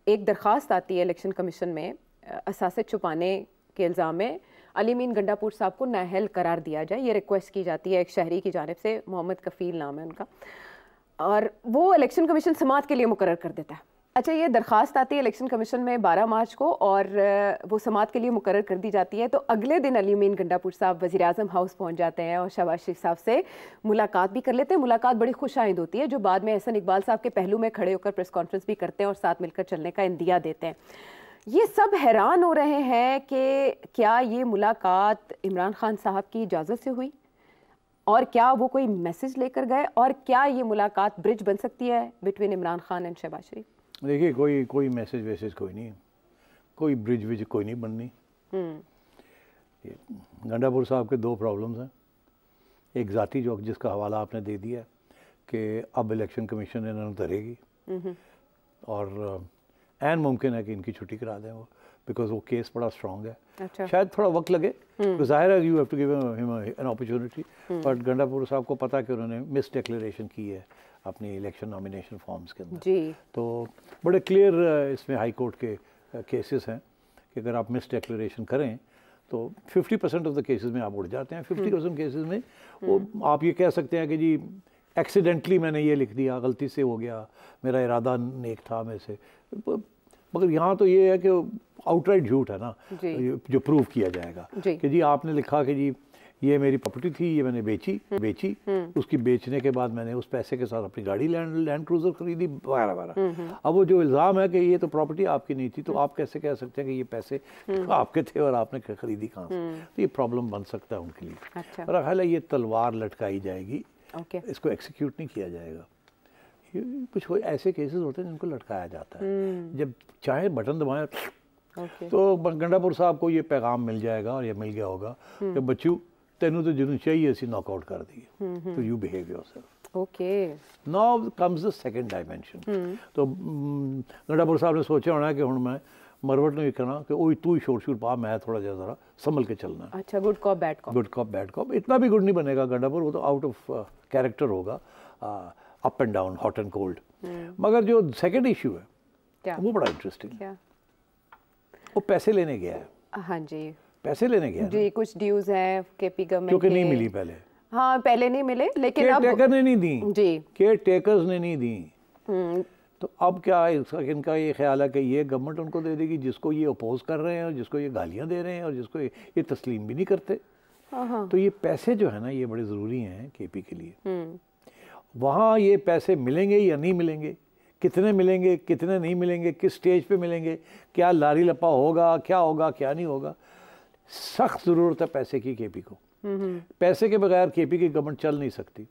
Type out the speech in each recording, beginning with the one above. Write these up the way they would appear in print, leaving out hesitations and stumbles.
एक दरख्वास्त आती है इलेक्शन कमीशन में असासे छुपाने के इल्ज़ाम में अली मीन गंडापुर साहब को नाअहल करार दिया जाए। ये रिक्वेस्ट की जाती है एक शहरी की जानिब से, मोहम्मद कफ़ील नाम है उनका, और वो इलेक्शन कमीशन समाअत के लिए मुकर्रर कर देता है। अच्छा, ये दरख्वास्त आती है इलेक्शन कमीशन में 12 मार्च को और वो समाअत के लिए मुकर्रर कर दी जाती है। तो अगले दिन अली मीन गंडापुर साहब वज़ीर-ए-आज़म हाउस पहुंच जाते हैं और शहबाज शरीफ साहब से मुलाकात भी कर लेते हैं। मुलाकात बड़ी खुशाइंद होती है, जो बाद में एहसन इकबाल साहब के पहलू में खड़े होकर प्रेस कॉन्फ्रेंस भी करते हैं और साथ मिलकर चलने का इंदिया देते हैं। ये सब हैरान हो रहे हैं कि क्या ये मुलाकात इमरान खान साहब की इजाज़त से हुई, और क्या वो कोई मैसेज लेकर गए, और क्या ये मुलाकात ब्रिज बन सकती है बिटवीन इमरान खान एंड शहबाज शरीफ? देखिए, कोई मैसेज वैसेज कोई नहीं, कोई ब्रिज कोई नहीं बननी। गंडापुर साहब के दो प्रॉब्लम्स हैं। एक ज़ाती जो जिसका हवाला आपने दे दिया कि अब इलेक्शन कमीशन इन्होंने धरेगी, और एन मुमकिन है कि इनकी छुट्टी करा दें वो, बिकॉज वो केस बड़ा स्ट्रॉन्ग है। अच्छा। शायद थोड़ा वक्त लगे, तो जाहिर है you have to give him an opportunity, but Gandapur साहब को पता कि उन्होंने मिस डिक्लेरेशन की है अपनी इलेक्शन नॉमिनेशन फॉर्म्स के अंदर जी। तो बड़े क्लियर इसमें हाई कोर्ट के केसेस हैं कि अगर आप मिस डिक्लेरेशन करें तो 50% ऑफ द केसेस में आप उड़ जाते हैं। 50% केसेस में वो आप ये कह सकते हैं कि जी एक्सीडेंटली मैंने ये लिख दिया, गलती से हो गया, मेरा इरादा नेक था मेरे से, मगर यहाँ तो ये है कि आउटराइट झूठ है ना जो प्रूव किया जाएगा कि जी आपने लिखा कि जी ये मेरी प्रॉपर्टी थी, ये मैंने बेची उसकी बेचने के बाद मैंने उस पैसे के साथ अपनी गाड़ी लैंड क्रूजर खरीदी वगैरह। अब वो जो इल्ज़ाम है कि ये तो प्रॉपर्टी आपकी नहीं थी, तो आप कैसे कह सकते हैं कि ये पैसे आपके थे और आपने खरीदी कहाँ से? तो ये प्रॉब्लम बन सकता है उनके लिए। अच्छा। और ख्याल है ये तलवार लटकाई जाएगी, इसको एक्सिक्यूट नहीं किया जाएगा। कुछ ऐसे केसेस होते हैं जिनको लटकाया जाता है, जब चाहे बटन दबाएं तो गंडापुर साहब को ये पैगाम मिल जाएगा और ये मिल गया होगा कि बच्चू तेनू तो जिन्होंने चाहिए ऐसी नॉकआउट कर दी, तो you behave yourself. Okay, now comes the second dimension. तो गंडापुर साहब ने सोचा होना कि हुण मैं मरवट ने कहना कि ओए तू ही शोर पा, मैं थोड़ा जरा संभल के चलना। अच्छा, good cop bad cop. Good cop bad cop इतना भी गुड नहीं बनेगा गंडापुर, वो तो आउट ऑफ कैरेक्टर होगा, up and down, hot and cold. मगर जो सेकंड इशू है वो बड़ा इंटरेस्टिंग है। वो पैसे लेने गया है। हाँ जी, पैसे लेने गया जी। कुछ ड्यूज हैं केपी गवर्नमेंट क्योंकि नहीं मिली पहले। हाँ, पहले नहीं मिले, लेकिन अब केयर टेकर ने नहीं दी जी, केयर टेकर्स ने नहीं दी। तो अब क्या इनका ये ख्याल है कि ये गवर्नमेंट उनको दे देगी जिसको ये अपोज कर रहे हैं और जिसको ये गालियां दे रहे हैं और जिसको ये तस्लीम भी नहीं करते। तो ये पैसे जो है ना ये बड़े ज़रूरी हैं केपी के लिए। वहाँ ये पैसे मिलेंगे या नहीं मिलेंगे, कितने मिलेंगे कितने नहीं मिलेंगे, किस स्टेज पे मिलेंगे, क्या लारी लपा होगा, क्या नहीं होगा, सख्त ज़रूरत है पैसे की केपी को। पैसे के बगैर केपी की गवर्नमेंट चल नहीं सकती।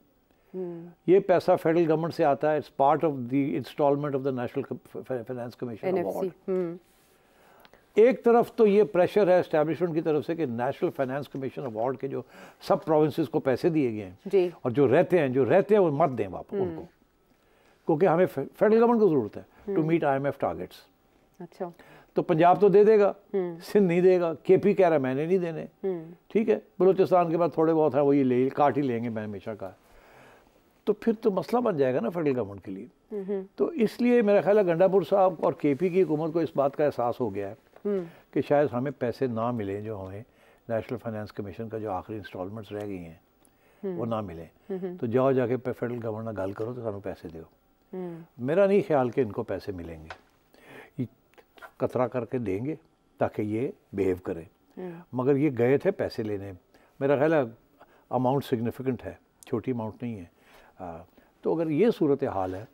ये पैसा फेडरल गवर्नमेंट से आता है, it's part of the instalment of the national finance commission award. एक तरफ तो ये प्रेशर है एस्टैब्लिशमेंट की तरफ से कि नेशनल फाइनेंस कमीशन अवार्ड के जो सब प्रोविंसेस को पैसे दिए गए हैं और जो रहते हैं वो मत दें वापस उनको, क्योंकि हमें फेडरल गवर्नमेंट को जरूरत है टू मीट IMF टारगेट्स। अच्छा, तो पंजाब तो दे देगा, सिंध नहीं देगा, केपी कह रहा है मैंने नहीं देने। ठीक है, बलूचिस्तान के बाद थोड़े बहुत है वो ये काट ही लेंगे, मैं हमेशा कहा। तो फिर तो मसला बन जाएगा ना फेडरल गवर्नमेंट के लिए। तो इसलिए मेरा ख्याल है गंडापुर साहब और केपी की हुकूमत को इस बात का एहसास हो गया है कि शायद हमें पैसे ना मिले, जो हमें नेशनल फाइनेंस कमीशन का जो आखिरी इंस्टॉलमेंट्स रह गई हैं वो ना मिले, तो जाओ जाके फेडरल गवर्नमेंट गल करो तो सानू पैसे दो। मेरा नहीं ख्याल कि इनको पैसे मिलेंगे, कतरा करके देंगे ताकि ये बिहेव करें। मगर ये गए थे पैसे लेने, मेरा ख्याल है अमाउंट सिग्निफिकेंट है, छोटी अमाउंट नहीं है। तो अगर ये सूरत हाल है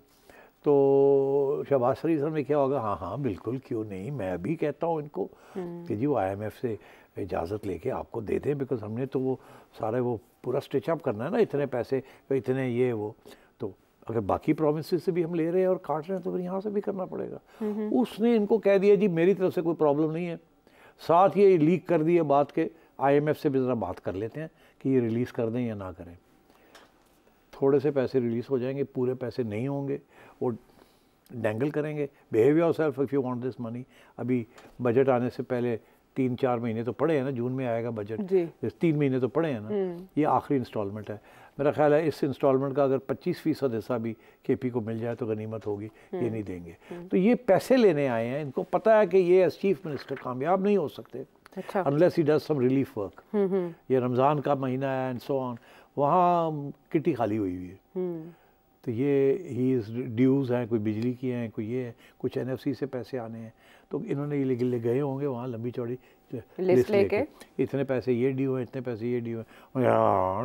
तो शहबाज शरीफ साहब ने क्या होगा, हाँ बिल्कुल, क्यों नहीं, मैं भी कहता हूँ इनको कि जी वो IMF से इजाज़त लेके आपको दे दें, बिकॉज हमने तो वो सारे वो पूरा स्टिच अप करना है ना, इतने पैसे इतने ये वो, तो अगर बाकी प्रोविंसेस से भी हम ले रहे हैं और काट रहे हैं तो फिर यहाँ से भी करना पड़ेगा। उसने इनको कह दिया जी मेरी तरफ से कोई प्रॉब्लम नहीं है, साथ ये लीक कर दिए बात के IMF से भी ज़रा बात कर लेते हैं कि ये रिलीज़ कर दें या ना करें। थोड़े से पैसे रिलीज़ हो जाएंगे, पूरे पैसे नहीं होंगे, वो डेंगल करेंगे, behave yourself if you want this money. अभी बजट आने से पहले 3-4 महीने तो पड़े हैं ना, जून में आएगा बजट, 3 महीने तो पड़े हैं ना, ये आखिरी इंस्टॉलमेंट है। मेरा ख्याल है इस इंस्टॉलमेंट का अगर 25% हिस्सा भी केपी को मिल जाए तो गनीमत होगी, ये नहीं देंगे। तो ये पैसे लेने आए हैं, इनको पता है कि ये एज चीफ मिनिस्टर कामयाब नहीं हो सकते unless he does some relief work. ये रमज़ान का महीना है एंड सो ऑन, वहाँ किटी खाली हुई हुई है। तो ये ही ड्यूज़ हैं, कोई बिजली की हैं, कोई ये है, कुछ एनएफसी से पैसे आने हैं। तो इन्होंने ये गए होंगे वहाँ लंबी चौड़ी लिस्ट लेके, इतने पैसे ये ड्यू हैं, इतने पैसे ये ड्यू हैं।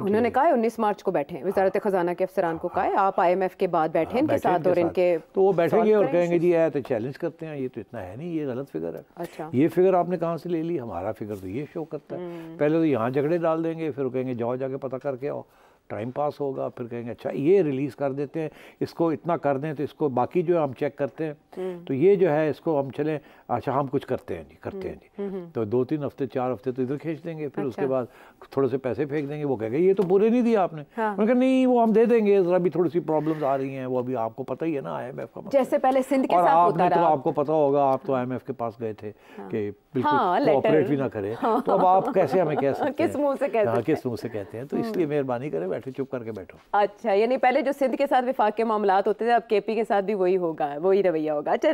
उन्होंने कहा 19 मार्च को बैठे हैं, वजारत खजाना के अफसरान को कहा है आप IMF के बाद बैठे इनके साथ और इनके, तो वो बैठेंगे और कहेंगे जी है तो चैलेंज करते हैं, ये तो इतना है नहीं, ये गलत फिगर है। अच्छा, ये फिगर आपने कहाँ से ले ली, हमारा फिगर तो ये शो करता है। पहले तो यहाँ झगड़े डाल देंगे, फिर कहेंगे जाओ जाके पता करके आओ, टाइम पास होगा। फिर कहेंगे अच्छा ये रिलीज़ कर देते हैं, इसको इतना कर दें तो इसको बाकी जो हम चेक करते हैं, तो ये जो है इसको हम चलें, अच्छा हम कुछ करते हैं जी, करते हैं जी। तो 2-3 हफ्ते 4 हफ्ते तो इधर खींच देंगे, फिर उसके बाद थोड़े से पैसे फेंक देंगे। वो कहेंगे ये तो पूरे नहीं दिया आपने। मैंने कहा नहीं वो हम दे देंगे, ज़रा भी थोड़ी सी प्रॉब्लम्स आ रही हैं, वो अभी आपको पता ही है ना IMF का, जैसे पहले सिंध के साथ होता रहा। तो आपको पता होगा, आप तो IMF के पास गए थे कि बिल्कुल कोऑपरेट भी ना करे, तो अब आप कैसे हमें कह सकते हैं, किस मुंह से कहते हैं, किस मुंह से कहते हैं। तो इसलिए मेहरबानी करें, बैठे चुप करके बैठो। अच्छा, यानी पहले जो सिंध के साथ विफाक के मामलात होते थे, अब केपी के साथ भी वही होगा, वही रवैया होगा। अच्छा,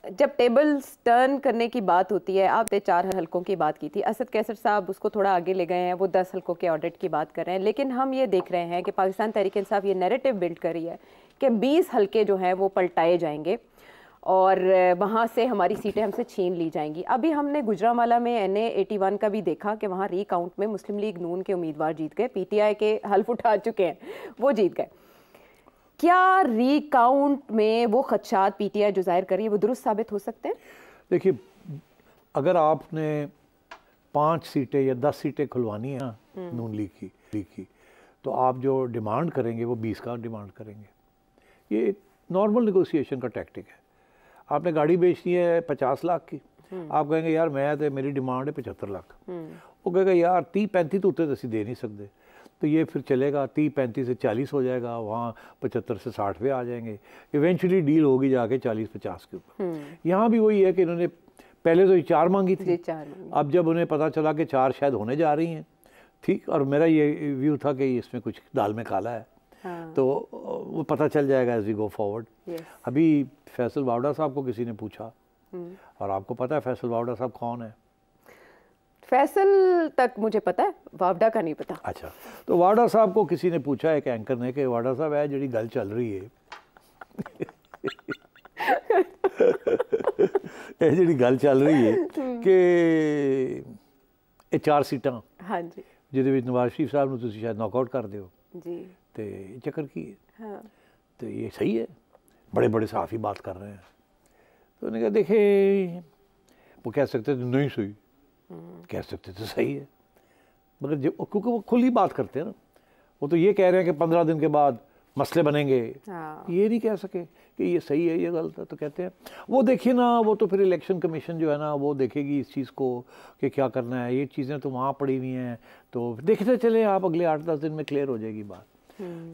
जब टेबल्स टर्न करने की बात होती है, आपने 4 हलकों की बात की थी, असद कैसर साहब उसको थोड़ा आगे ले गए हैं, वो 10 हलकों के ऑडिट की बात कर रहे हैं। लेकिन हम ये देख रहे हैं कि पाकिस्तान तहरीक इंसाफ ये नैरेटिव बिल्ड कर रही है कि 20 हलके जो हैं वो पलटाए जाएंगे और वहाँ से हमारी सीटें हमसे छीन ली जाएंगी। अभी हमने गुजरांवाला में NA 81 का भी देखा कि वहाँ रीकाउंट में मुस्लिम लीग नून के उम्मीदवार जीत गए, PTI के हल्फ उठा चुके हैं, वो जीत गए। क्या रीकाउंट में वो खदशात PTI जो जाहिर करी है वो दुरुस्त साबित हो सकते हैं? देखिए, अगर आपने 5 सीटें या 10 सीटें खुलवानी है ना नून लीग की, तो आप जो डिमांड करेंगे वो 20 का डिमांड करेंगे। ये एक नॉर्मल नेगोशिएशन का टैक्टिक है। आपने गाड़ी बेचनी है 50 लाख की, आप कहेंगे यार मैं तो मेरी डिमांड है 75 लाख। वो कहेगा यार 30-35 तो उतने दे नहीं सकते, तो ये फिर चलेगा 30-35 से 40 हो जाएगा, वहाँ 75 से 60 पे आ जाएंगे, इवेंचुअली डील होगी जाके 40-50 के ऊपर। यहाँ भी वही है कि इन्होंने पहले तो 4 मांगी थी, अब जब उन्हें पता चला कि 4 शायद होने जा रही हैं, ठीक, और मेरा ये व्यू था कि इसमें कुछ दाल में काला है। तो वो पता चल जाएगा एज वी गो फॉरवर्ड। अभी फैसल वावड़ा साहब को किसी ने पूछा, और आपको पता है फैसल वावड़ा साहब कौन है? फैसल तक मुझे पता है, वावड़ा का नहीं पता। अच्छा, तो वावड़ा साहब को किसी ने पूछा एक एंकर ने कि वावड़ा साहब है जी गल चल रही है जी गल चल रही है कि 4 सीटां, हाँ जी, जिहदे विच नवाज शरीफ साहब नूं तुसीं शायद नॉकआउट कर दिओ जी, तो चक्कर की है, हाँ, तो ये सही है, बड़े बड़े सहाफ़ी बात कर रहे हैं। तो उन्होंने कहा देखे, वो कह सकते थे नहीं सही, कह सकते थे सही है, मगर जब क्योंकि वो खुली बात करते हैं ना, वो तो ये कह रहे हैं कि 15 दिन के बाद मसले बनेंगे, हाँ, ये नहीं कह सके कि ये सही है ये गलत है। तो कहते हैं वो देखिए ना, वो तो फिर इलेक्शन कमीशन जो है ना वो देखेगी इस चीज़ को कि क्या करना है, ये चीज़ें तो वहाँ पड़ी हुई हैं, तो देखते चले आप, अगले 8-10 दिन में क्लियर हो जाएगी बात।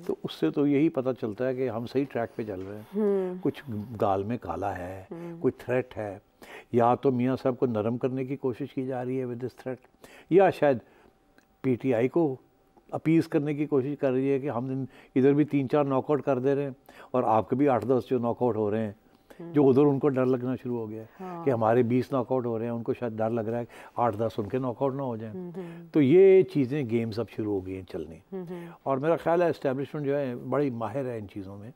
तो उससे तो यही पता चलता है कि हम सही ट्रैक पे चल रहे हैं, कुछ गाल में काला है, कोई थ्रेट है, या तो मियाँ साहब को नरम करने की कोशिश की जा रही है विद दिस थ्रेट, या शायद PTI को अपीज़ करने की कोशिश कर रही है कि हम इधर भी 3-4 नॉकआउट कर दे रहे हैं और आपके भी 8-10 जो नॉकआउट हो रहे हैं, जो उधर उनको डर लगना शुरू हो गया, हाँ, कि हमारे 20 नॉकआउट हो रहे हैं, उनको शायद डर लग रहा है 8-10 उनके नॉकआउट ना हो जाएं। तो ये चीज़ें गेम्स अब शुरू हो गई हैं चलनी, और मेरा ख्याल है इस्टेब्लिशमेंट जो है बड़ी माहिर है इन चीज़ों में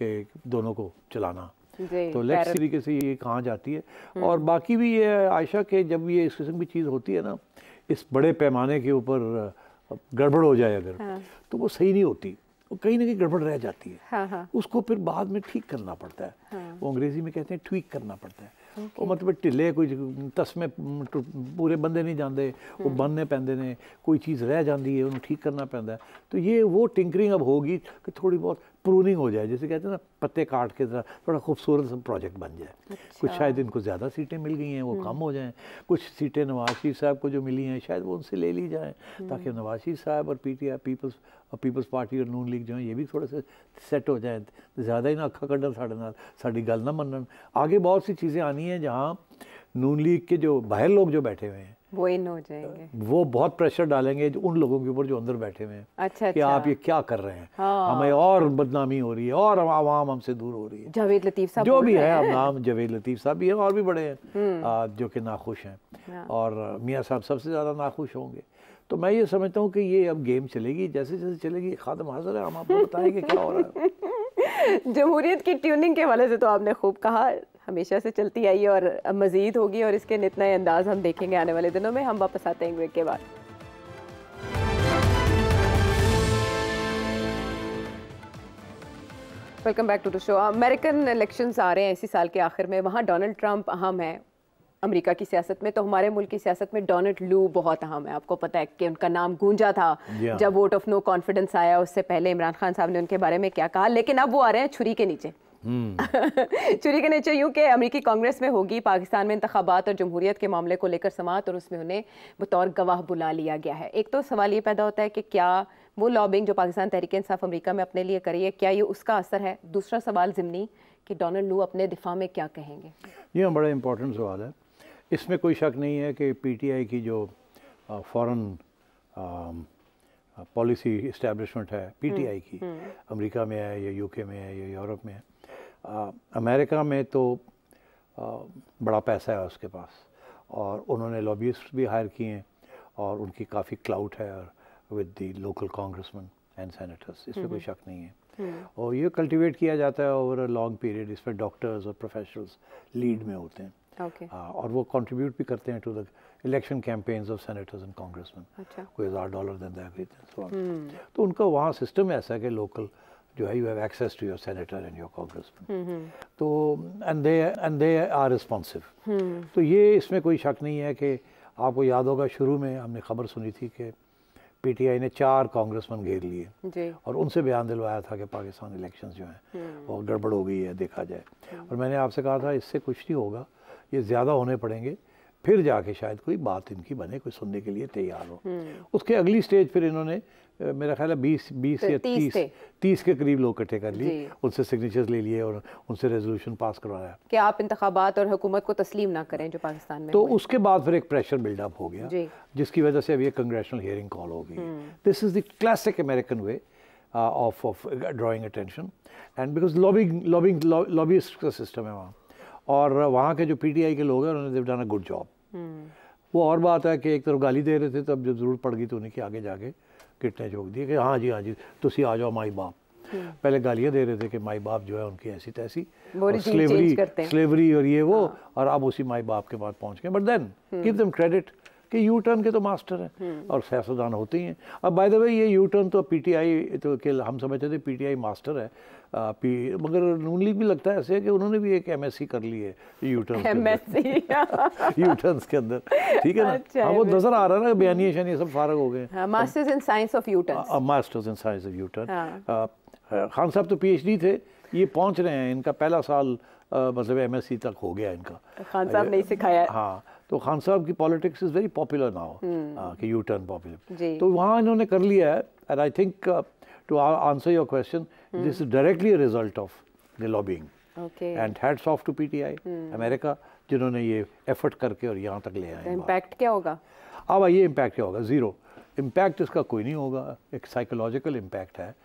कि दोनों को चलाना। तो लेट्स तरीके से ये कहाँ जाती है। और बाकी भी ये आयशा के जब ये इस किस्म की चीज़ होती है ना, इस बड़े पैमाने के ऊपर गड़बड़ हो जाए अगर, हाँ, तो वो सही नहीं होती, वो कहीं ना कहीं गड़बड़ रह जाती है, हाँ, हाँ, उसको फिर बाद में ठीक करना पड़ता है, हाँ, वो अंग्रेजी में कहते हैं ट्वीक करना पड़ता है, वो मतलब ढिले कोई तस्में पूरे बंदे नहीं जाते, वो बनने पैंदे ने, कोई चीज़ रह जाती है उन्हें ठीक करना पैंदा है। तो ये वो टिंकरिंग अब होगी कि थोड़ी बहुत प्रूनिंग हो जाए, जैसे कहते हैं ना पत्ते काट के तरह थोड़ा खूबसूरत सा प्रोजेक्ट बन जाए। अच्छा। कुछ शायद इनको ज़्यादा सीटें मिल गई हैं वो कम हो जाएं, कुछ सीटें नवाज शरीफ साहब को जो मिली हैं शायद वो उनसे ले ली जाएँ, ताकि नवाज शरीफ साहब और PTI पीपल्स पार्टी और नून लीग जो हैं ये भी थोड़े से सेट हो जाएँ, ज़्यादा ही ना अखा कड्डन साढ़े नाल साड़ी गल ना मनन। आगे बहुत सी चीज़ें आनी हैं जहाँ नून लीग के जो बाहर लोग जो बैठे हुए हैं वो इन हो जाएंगे, वो बहुत प्रेशर डालेंगे उन लोगों के ऊपर जो अंदर बैठे हुए हैं। अच्छा, कि आप ये क्या कर रहे हैं, हमें और बदनामी हो रही है और आवाम हमसे दूर हो रही है। जावेद लतीफ़ साहब जो भी है, अब नाम जावेद लतीफ़ साहब भी है और भी बड़े हैं जो कि नाखुश हैं, और मियाँ साहब सबसे ज़्यादा नाखुश होंगे। तो मैं ये समझता हूँ कि ये अब गेम चलेगी, जैसे जैसे चलेगी खादम हाज़िर है, हम आपको बताएंगे क्या हो रहा है। जमहूरियत की ट्यूनिंग के वाले से तो आपने खूब कहा, हमेशा से चलती आई है और अब मज़ीद होगी, और इसके नित नए अंदाज हम देखेंगे आने वाले दिनों में। हम वापस आते हैं ब्रेक के बाद। Welcome back to the show. American elections आ रहे हैं इसी साल के आखिर में, वहाँ डोनाल्ड ट्रंप अहम है अमेरिका की सियासत में, तो हमारे मुल्क की सियासत में डोनाल्ड लू बहुत अहम है। आपको पता है कि उनका नाम गूंजा था जब वोट ऑफ नो कॉन्फिडेंस आया, उससे पहले इमरान खान साहब ने उनके बारे में क्या कहा, लेकिन अब वो आ रहे हैं छुरी के नीचे। छुरी के नीचे यूँ कि अमेरिकी कांग्रेस में होगी पाकिस्तान में इंतखाबात और जमहूरियत के मामले को लेकर समाअत, और उसमें उन्हें बतौर गवाह बुला लिया गया है। एक तो सवाल ये पैदा होता है कि क्या वो लॉबिंग जो पाकिस्तान तहरीक इंसाफ अमेरिका में अपने लिए करी है, क्या ये उसका असर है? दूसरा सवाल ज़िमनी कि डोनाल्ड लू अपने दिफा में क्या कहेंगे? ये बड़ा इंपॉर्टेंट सवाल है। इसमें कोई शक नहीं है कि पीटीआई की जो फॉरेन पॉलिसी इस्टेब्लिशमेंट है पीटीआई की, अमेरिका में है या यूके में है या यूरोप में है, अमेरिका में तो बड़ा पैसा है उसके पास, और उन्होंने लॉबिस्ट भी हायर किए हैं और उनकी काफ़ी क्लाउट है with the local congressman and senators, इसमें कोई शक नहीं है। और ये कल्टिवेट किया जाता है ओवर अ लॉन्ग पीरियड, इसमें डॉक्टर्स और प्रोफेशनल्स लीड में होते हैं। और वो कंट्रीब्यूट भी करते हैं to the election campaigns of senators and congressman. कोई $1000 देता है, तो उनका वहाँ सिस्टम ऐसा है कि लोकल जो है, you have access to your senator and your congressman, तो एंड दे आर रिस्पॉन्सिव। तो ये इसमें कोई शक नहीं है कि आपको याद होगा शुरू में हमने खबर सुनी थी कि पीटीआई ने 4 कांग्रेसमैन घेर लिए और उनसे बयान दिलवाया था कि पाकिस्तान इलेक्शंस जो हैं वो गड़बड़ हो गई है, देखा जाए। और मैंने आपसे कहा था इससे कुछ नहीं होगा, ये ज़्यादा होने पड़ेंगे, फिर जाके शायद कोई बात इनकी बने, कोई सुनने के लिए तैयार हो। उसके अगली स्टेज फिर इन्होंने मेरा ख्याल है 20 या 30 के करीब लोग इकट्ठे कर लिए, उनसे सिग्नेचर्स ले लिए और उनसे रेजोल्यूशन पास करवाया कि आप इंतखाबात और हुकूमत को तस्लीम ना करें जो पाकिस्तान में। तो उसके बाद फिर एक प्रेशर बिल्डअप हो गया, जिसकी वजह से अब ये कांग्रेसनल हियरिंग कॉल हो गई। This is the classic American way of drawing attention, and because lobbyist का सिस्टम है वहाँ, और वहाँ के जो पीटीआई के लोग हैं उन्होंने डन अ गुड जॉब। वो और बात है कि एक तरफ गाली दे रहे थे, तब जब जरूरत पड़ गई तो उन्हें आगे जाके किटने झोंक दिए कि हाँ जी तुसी आ जाओ माई बाप। पहले गालियाँ दे रहे थे कि माई बाप जो है उनकी ऐसी तैसी, स्लेवरी और ये वो, और अब उसी माई बाप के बाद पहुँच गए। But then give them credit कि यू टर्न के तो मास्टर हैं और सियासतदान होते ही हैं। अब बाय द वे ये यू टर्न तो पीटीआई तो के हम समझते थे पीटीआई मास्टर है, मगर नून लीग भी लगता है ऐसे कि उन्होंने भी एक एमएससी कर ली है यू टर्न यू टर्न्स के अंदर, ठीक है ना। अच्छा, हाँ, वो नजर आ रहा है ना, बयानिया शानिया सब फारग हो गए। Masters in science of U turn, masters in science of U turn. Khan साहब तो पीएचडी थे, ये पहुंच रहे हैं, इनका पहला साल मतलब एमएससी तक हो गया इनका, खान साहब ने सिखाया। हाँ, तो खान साहब की politics is very popular now, कि यू टर्न पॉपुलर, तो वहाँ इन्होंने कर लिया है। And I think to answer your question, this is directly a result of the lobbying, and hats off to PTI America, जिन्होंने ये एफर्ट करके और यहाँ तक ले आए। इम्पैक्ट क्या होगा? अब ये इम्पैक्ट क्या होगा? ज़ीरो इम्पैक्ट इसका कोई नहीं होगा। एक साइकोलॉजिकल इम्पैक्ट है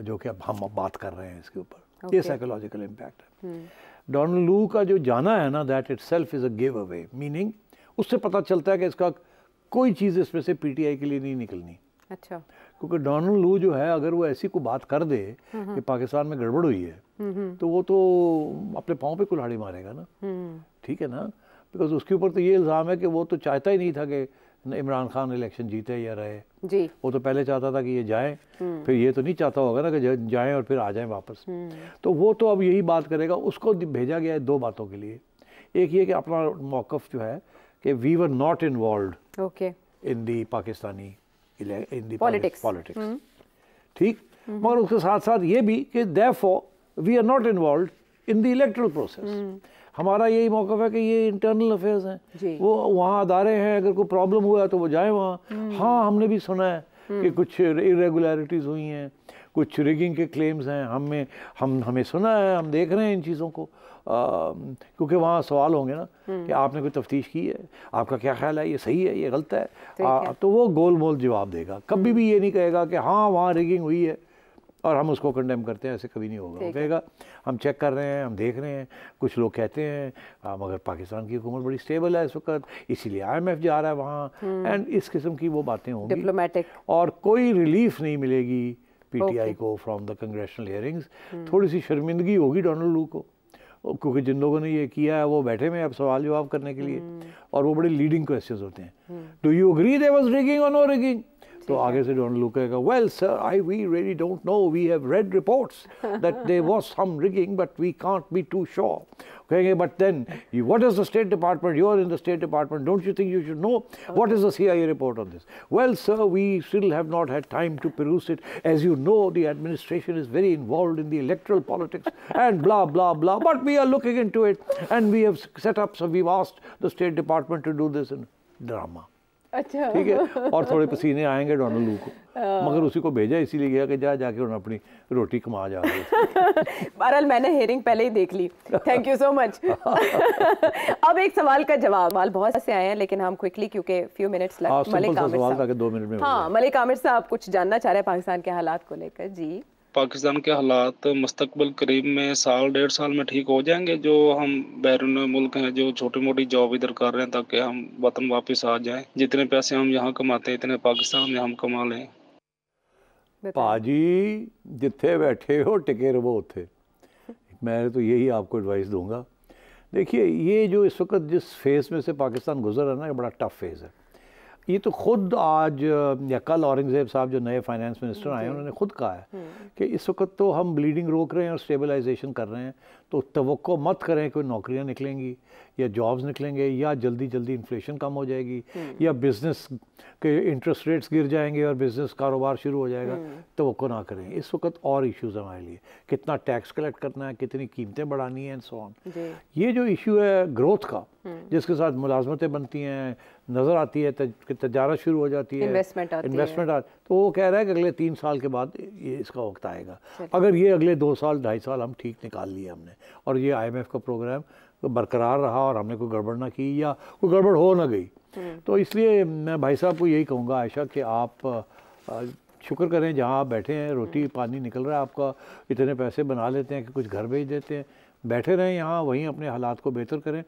जो कि अब हम बात कर रहे हैं इसके ऊपर, ये साइकोलॉजिकल इम्पैक्ट है। डोनाल्ड लू का जो जाना है ना, that itself is a give away, meaning उससे पता चलता है कि इसका कोई चीज़ इसमें से पीटीआई के लिए नहीं निकलनी। अच्छा, क्योंकि डोनाल्ड लू जो है, अगर वो ऐसी कोई बात कर दे कि पाकिस्तान में गड़बड़ हुई है, तो वो तो अपने पाँव पे कुल्हाड़ी मारेगा ना, ठीक है ना। बिकॉज उसके ऊपर तो ये इल्ज़ाम है कि वो तो चाहता ही नहीं था कि इमरान खान इलेक्शन जीते या रहे जी। वो तो पहले चाहता था कि ये जाएं, फिर ये तो नहीं चाहता होगा ना कि जाएं और फिर आ जाएं वापस। तो वो तो अब यही बात करेगा। उसको भेजा गया है 2 बातों के लिए। एक ये कि अपना मौक़िफ़ जो है कि we were not involved in the Pakistani in the politics, ठीक। मगर उसके साथ साथ ये भी कि therefore we are not involved in the electoral process. हमारा यही मौक़िफ़ है कि ये इंटरनल अफेयर्स हैं, वो वहाँ अदारे हैं, अगर कोई प्रॉब्लम हुआ है तो वो जाए वहाँ। हाँ, हमने भी सुना है कि कुछ इरेगुलरिटीज़ हुई हैं, कुछ रिगिंग के क्लेम्स हैं, हमें सुना है, हम देख रहे हैं इन चीज़ों को, क्योंकि वहाँ सवाल होंगे ना कि आपने कोई तफ्तीश की है, आपका क्या ख्याल है, ये सही है, ये गलत है, तो वो गोल मोल जवाब देगा। कभी भी ये नहीं कहेगा कि हाँ वहाँ रिगिंग हुई है और हम उसको कंडेम करते हैं, ऐसे कभी नहीं होगा। वो कहेगा हम चेक कर रहे हैं, हम देख रहे हैं, कुछ लोग कहते हैं मगर पाकिस्तान की हुकूमत बड़ी स्टेबल है इस वक्त, इसीलिए IMF जा रहा है वहाँ, एंड इस किस्म की वो बातें होंगी डिप्लोमेटिक, और कोई रिलीफ नहीं मिलेगी PTI को फ्रॉम द कंग्रेशनल हियरिंग्स। थोड़ी सी शर्मिंदगी होगी डोनाल्ड लू को, क्योंकि जिन लोगों ने ये किया है वो बैठे में अब सवाल जवाब करने के लिए, और वो बड़े लीडिंग क्वेश्चंस होते हैं। Do you agree there was rigging और नो रिगिंग? तो आगे से डोनाल्ड लू कहेगा well sir we really don't know, we have read reports that there was some rigging but we can't be too sure. कहेंगे but then what is the state department, you are in the state department, don't you think you should know what is the CIA report on this? Well sir we still have not had time to peruse it, as you know the administration is very involved in the electoral politics and blah blah blah, but we are looking into it and we have set up, so we've asked the State Department to do this in drama। अच्छा, ठीक है, और थोड़े पसीने आएंगे Donald लू को, मगर उसी को भेजा इसीलिए गया कि जाके उन्होंने अपनी रोटी कमा जा रही। बहरहाल मैंने हेयरिंग पहले ही देख ली, थैंक यू सो मच। अब एक सवाल का जवाब बहुत से आए हैं लेकिन हम क्विकली, क्योंकि फ्यू मिनट्स लeft। मलिक आमिर साहब, 2 मिनट में। हाँ, मलिक आमिर साहब कुछ जानना चाह रहे हैं पाकिस्तान के हालात को लेकर। जी, पाकिस्तान के हालात मुस्तकबिल करीब में साल 1.5 साल में ठीक हो जाएंगे? जो हम बैरून मुल्क हैं, जो छोटी मोटी जॉब इधर कर रहे हैं ताकि हम वतन वापस आ जाएं, जितने पैसे हम यहाँ कमाते हैं इतने पाकिस्तान में हम कमा लें। पाजी जिथे बैठे हो टिके रहो उथे, मैं तो यही आपको एडवाइस दूंगा। देखिए ये जो इस वक्त जिस फेज़ में से पाकिस्तान गुजर रहा है ना, ये बड़ा टफ फेज़ है। ये तो खुद आज या कल औरंगज़ेब साहब जो नए फाइनेंस मिनिस्टर आए हैं उन्होंने खुद कहा है कि इस वक्त तो हम ब्लीडिंग रोक रहे हैं और स्टेबलाइजेशन कर रहे हैं, तो तवक्को मत करें कोई नौकरियां निकलेंगी या जॉब्स निकलेंगे या जल्दी जल्दी इन्फ्लेशन कम हो जाएगी या बिज़नेस के इंटरेस्ट रेट्स गिर जाएंगे और बिज़नेस कारोबार शुरू हो जाएगा। तवक्को ना करें। इस वक्त और इश्यूज़ हमारे लिए, कितना टैक्स कलेक्ट करना है, कितनी कीमतें बढ़ानी है एंड सो ऑन। ये जो इशू है ग्रोथ का, जिसके साथ मुलाजमतें बनती हैं, नज़र आती है, तजारत शुरू हो जाती है, इन्वेस्टमेंट तो वो कह रहा है कि अगले 3 साल के बाद ये इसका वक्त आएगा। अगर ये अगले 2 साल 2.5 साल हम ठीक निकाल लिए हमने, और ये IMF का प्रोग्राम बरकरार रहा और हमने कोई गड़बड़ ना की या कोई गड़बड़ हो ना गई, तो इसलिए मैं भाई साहब को यही कहूँगा आयशा कि आप शुक्र करें जहाँ आप बैठे हैं, रोटी पानी निकल रहा है आपका, इतने पैसे बना लेते हैं कि कुछ घर भेज देते हैं, बैठे रहें यहाँ, वहीं अपने हालात को बेहतर करें।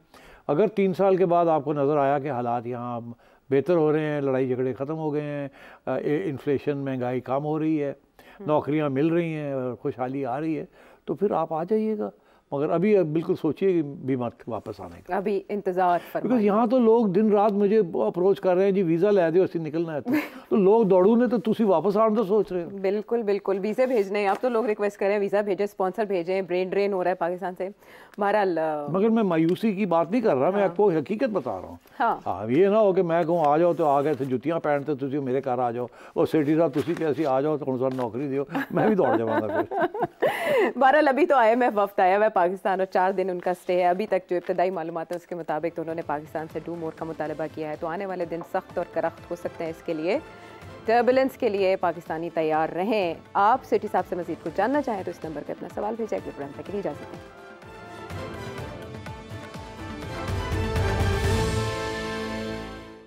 अगर 3 साल के बाद आपको नज़र आया कि हालात यहाँ बेहतर हो रहे हैं, लड़ाई झगड़े ख़त्म हो गए हैं, इन्फ्लेशन महंगाई कम हो रही है, नौकरियाँ मिल रही हैं, खुशहाली आ रही है, तो फिर आप आ जाइएगा। मगर अभी बिल्कुल सोचिए भी मत वापस आने का, अभी इंतजार बिकॉज यहाँ तो लोग दिन रात मुझे अप्रोच कर रहे हैं जी वीज़ा लै दो असं निकलना है, तो लोग दौड़ू ने तो तुसी वापस आने तो सोच रहे हो। बिल्कुल बिल्कुल, वीज़े भेजने हैं, आप तो लोग रिक्वेस्ट कर रहे हैं वीज़ा भेजें, स्पॉन्सर भेजें, ब्रेन ड्रेन हो रहा है पाकिस्तान से। बहरहाल मगर मैं मायूसी की बात नहीं कर रहा, मैं आपको हकीकत बता रहा हूँ। हाँ, ये ना हो कि मैं कहूँ आ जाओ तो आ गए थे, जुतियाँ पहनते तुसी मेरे घर आ जाओ, और सेठी साहब तुसी कैसी आ जाओ तो कौन सा नौकरी दियो, मैं भी दौड़ जाऊँगा फिर। बहरहाल अभी तो IMF वफ्द आया हुआ है पाकिस्तान और 4 दिन उनका स्टे है। अभी तक जो इब्तदाई मालूमात है उसके मुताबिक तो उन्होंने पाकिस्तान से डू मोर का मुतालबा किया है, तो आने वाले दिन सख्त और करख्त हो सकते हैं। इसके लिए टर्बुलेंस के लिए पाकिस्तानी तैयार रहें। आप सिटी साहब से मज़ीद कुछ जानना चाहें तो इस नंबर पर अपना सवाल भेजें। अगले प्रोग्राम तक के लिए इजाज़त दें।